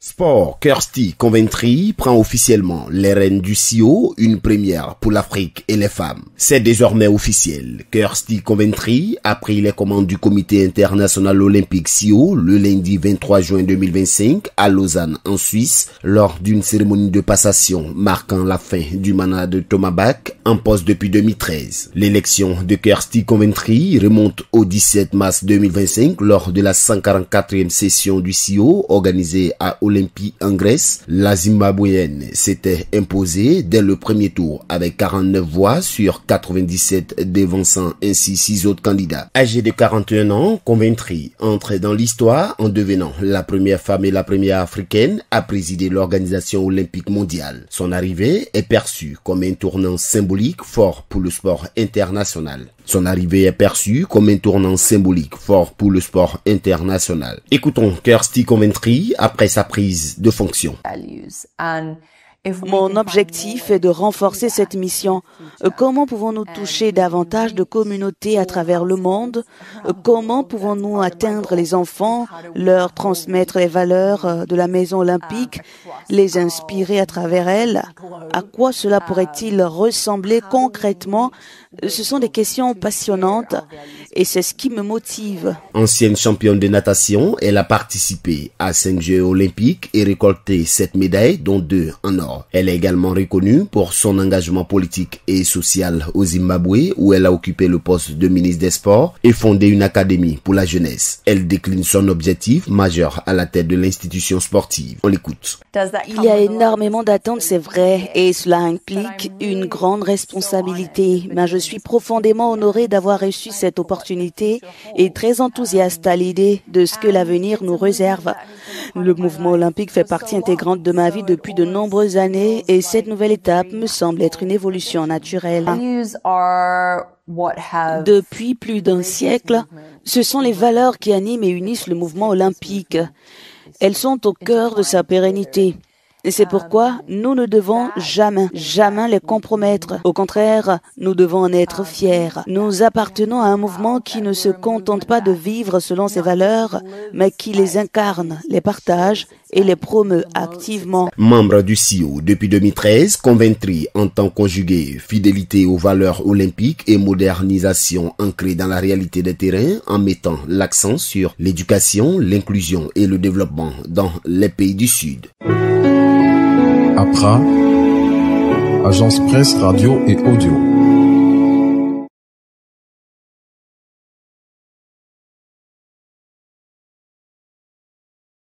Sport Kirsty Coventry prend officiellement les rênes du CIO, une première pour l'Afrique et les femmes. C'est désormais officiel. Kirsty Coventry a pris les commandes du comité international olympique CIO le lundi 23 juin 2025 à Lausanne en Suisse lors d'une cérémonie de passation marquant la fin du mandat de Thomas Bach en poste depuis 2013. L'élection de Kirsty Coventry remonte au 17 mars 2025 lors de la 144e session du CIO organisée à Olympie en Grèce. La Zimbabwéenne s'était imposée dès le premier tour avec 49 voix sur 97 devançant ainsi 6 autres candidats. Âgée de 41 ans, Coventry entre dans l'histoire en devenant la première femme et la première africaine à présider l'organisation olympique mondiale. Son arrivée est perçue comme un tournant symbolique fort pour le sport international. Écoutons Kirsty Coventry après sa prise de fonction. Mon objectif est de renforcer cette mission. Comment pouvons-nous toucher davantage de communautés à travers le monde? Comment pouvons-nous atteindre les enfants, leur transmettre les valeurs de la maison olympique, les inspirer à travers elle? À quoi cela pourrait-il ressembler concrètement? Ce sont des questions passionnantes et c'est ce qui me motive. Ancienne championne de natation, elle a participé à 5 Jeux olympiques et récolté 7 médailles, dont 2 en or. Elle est également reconnue pour son engagement politique et social au Zimbabwe, où elle a occupé le poste de ministre des Sports et fondé une académie pour la jeunesse. Elle décline son objectif majeur à la tête de l'institution sportive. On l'écoute. Il y a énormément d'attentes, c'est vrai, et cela implique une grande responsabilité. Mais je suis profondément honorée d'avoir reçu cette opportunité et très enthousiaste à l'idée de ce que l'avenir nous réserve. Le mouvement olympique fait partie intégrante de ma vie depuis de nombreuses années et cette nouvelle étape me semble être une évolution naturelle. Depuis plus d'un siècle, ce sont les valeurs qui animent et unissent le mouvement olympique. Elles sont au cœur de sa pérennité. Et c'est pourquoi nous ne devons jamais les compromettre. Au contraire, nous devons en être fiers. Nous appartenons à un mouvement qui ne se contente pas de vivre selon ses valeurs, mais qui les incarne, les partage et les promeut activement. Membre du CIO depuis 2013, Coventry entend conjuguer fidélité aux valeurs olympiques et modernisation ancrée dans la réalité des terrains en mettant l'accent sur l'éducation, l'inclusion et le développement dans les pays du Sud. Accra, agence presse, radio et audio.